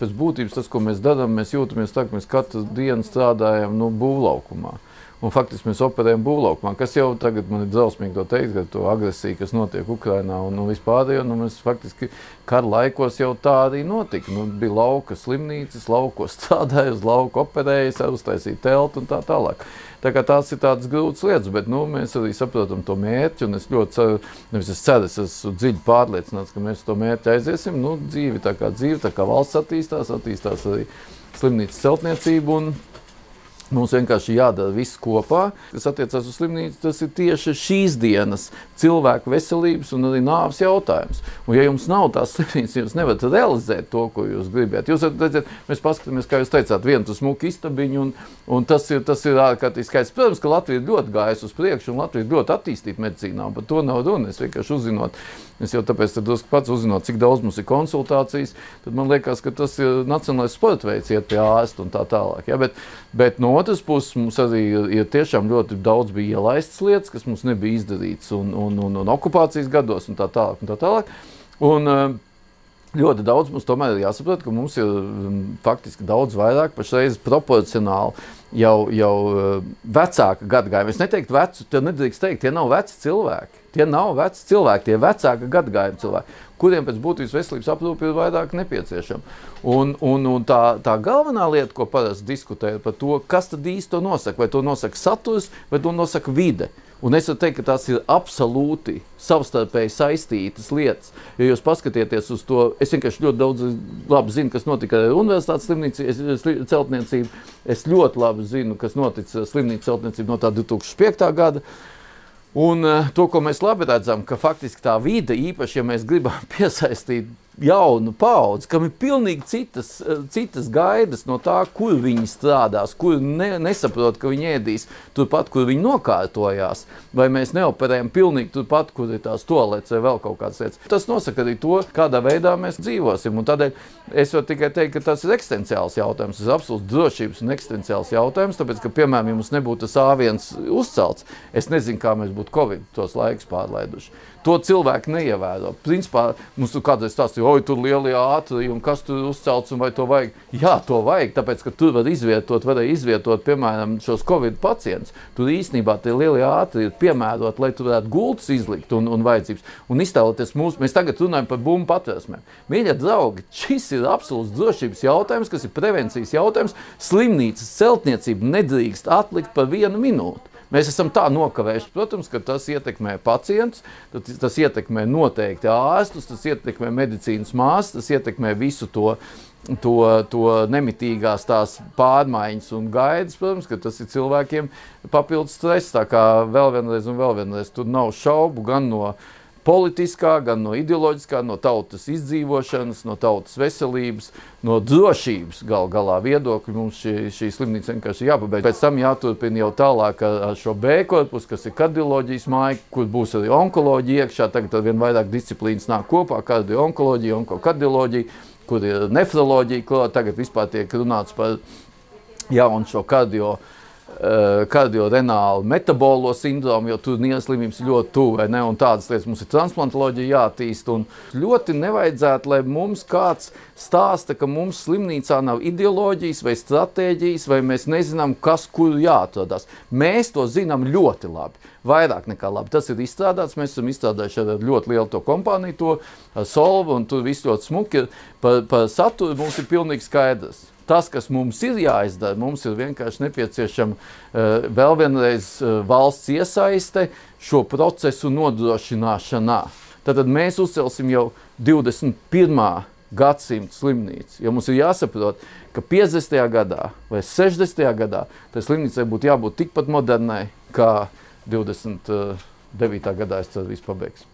pēc būtības tas, ko mēs darām, mēs jūtamies tā, ka mēs katru dienu strādājam būvlaukumā. Un faktiski mēs operējam būvlaukumā, kas jau tagad man ir drausmīgi to teikt, ka to agresiju, kas notiek Ukrainā un vispārējo, mēs faktiski kara laikos jau tā arī notika. Bija lauka slimnīcas, laukos strādāja, uz lauku operēja, uztaisīja teltu un tā tālāk. Tā kā tās ir tādas grūtas lietas, bet mēs arī saprotam to mērķi, un es ļoti ceru, nevis es ceru, es esmu dziļi pārliecināts, ka mēs to mērķi aiziesim. Dzīve, tā kā valsts attīstās arī slimnīcas celtniecību, un mums vienkārši jādara viss kopā. Kas attiecās uz slimnīcu, tas ir tieši šīs dienas cilvēku veselības un arī nāves jautājums. Un ja jums nav tās slimnīcas, jūs nevarat realizēt to, ko jūs gribētu. Jūs varat redzēt, mēs paskatāmies, kā jūs teicāt, vienu tu smuku istabiņu, un tas ir ārkārtīgi skaists. Protams, ka Latvija ir ļoti gājusi uz priekšu, un Latvija ir ļoti attīstīta medicīnā, un par to nav runa. Es vienkārši uzzinot, es jau tāpēc pats uzzinot, cik daudz mums ir konsultācijas, tad man liekas, ka tas ir nacionālais sporta veids, iet pie ārsta un tā tālāk. Ja? Bet no otras puses mums arī ir tiešām ļoti daudz bija ielaistas lietas, kas mums nebija izdarīts un okupācijas gados un tā tālāk. Un ļoti daudz mums tomēr ir jāsaprot, ka mums ir faktiski daudz vairāk pašreiz proporcionāli jau vecāka gadgājuma. Es neteiktu vecu, te nedrīkst teikt, tie nav veci cilvēki. Tie nav veci cilvēki, tie vecāka gadgājuma cilvēki, kuriem pēc būtības veselības aprūpe ir vairāk nepieciešama. Un tā galvenā lieta, ko parasti diskutē, ir par to, kas tad īsti to nosaka. Vai to nosaka saturs, vai to nosaka vide. Un es varu teikt, ka tās ir absolūti savstarpēji saistītas lietas. Ja jūs paskatieties uz to, es vienkārši ļoti daudz labi zinu, kas notika ar universitātes celtniecību. Es ļoti labi zinu, kas notica slimnīcas celtniecību no tā 2005. Gada. Un to, ko mēs labi redzam, ka faktiski tā vide, īpaši, ja mēs gribam piesaistīt jaunu paudzi, kam ir pilnīgi citas gaidas no tā, kur viņi strādās, kur nesaprot, ka viņi ēdīs turpat, kur viņi nokārtojās, vai mēs neoperējam pilnīgi turpat, kur ir tās toaletes vai vēl kaut kādas lietas. Tas nosaka arī to, kādā veidā mēs dzīvosim, un tādēļ es varu tikai teikt, ka tas ir eksistenciāls jautājums, tas ir absolūts drošības un eksistenciāls jautājums, tāpēc, ka, piemēram, ja mums nebūtu tas A1 uzcelts, es nezinu, kā mēs būtu Covid tos laikus pārlaiduši. To cilvēki neievēro. Principā mums tur kādreiz stāstīja, oi, tur lielie ātri, un kas tur uzcelts, un vai to vajag? Jā, to vajag, tāpēc, ka tur varēja izvietot, piemēram, šos Covid pacientus. Tur īstenībā tie lielie ātri ir piemērot, lai tur varētu gultas izlikt un vajadzības. Un iztēloties mēs tagad runājam par bumbu patvērsmēm. Mīļie draugi, šis ir absolūts drošības jautājums, kas ir prevencijas jautājums. Slimnīcas celtniecība nedrīkst atlikt par 1 minūti. Mēs esam tā nokavējuši, protams, ka tas ietekmē pacientus, tas ietekmē noteikti ārstus, tas ietekmē medicīnas māsas, tas ietekmē visu to nemitīgās tās pārmaiņas un gaidas, protams, ka tas ir cilvēkiem papildus stress, tā kā vēl vienreiz, tur nav šaubu gan no politiskā, gan no ideoloģiskā, no tautas izdzīvošanas, no tautas veselības, no drošības galā viedokļa. Mums šī slimnīca vienkārši jāpabeidz. Pēc tam jāturpina jau tālāk ar šo B korpusu, kas ir kardioloģijas māja, kur būs arī onkoloģija iekšā. Tagad vien vairāk disciplīnas nāk kopā, kardio-onkoloģija, onkokardioloģija, kur ir nefroloģija, kur tagad vispār tiek runāts par jaunu šo kardiorenālu metabolo sindromu, jo tur nieslimības ļoti tuvu, ne? Un tādas lietas mums ir transplantoloģija jātīst, un ļoti nevajadzētu, lai mums kāds stāsta, ka mums slimnīcā nav ideoloģijas vai stratēģijas, vai mēs nezinām, kas kur jāatrodās. Mēs to zinām ļoti labi, vairāk nekā labi. Tas ir izstrādāts, mēs esam izstrādājuši ar ļoti lielu to kompāniju, to Solvu, un tur viss ļoti smuki. Par saturu mums ir pilnīgi skaidrs. Tas, kas mums ir jāizdara, mums ir vienkārši nepieciešama vēl vienreiz valsts iesaiste šo procesu nodrošināšanā. Tātad mēs uzcelsim jau 21. gadsimta slimnīcu, jo mums ir jāsaprot, ka 50. gadā vai 60. gadā tai slimnīcai būtu jābūt tikpat modernai, kā 29. gadā es ceru visu pabeigs.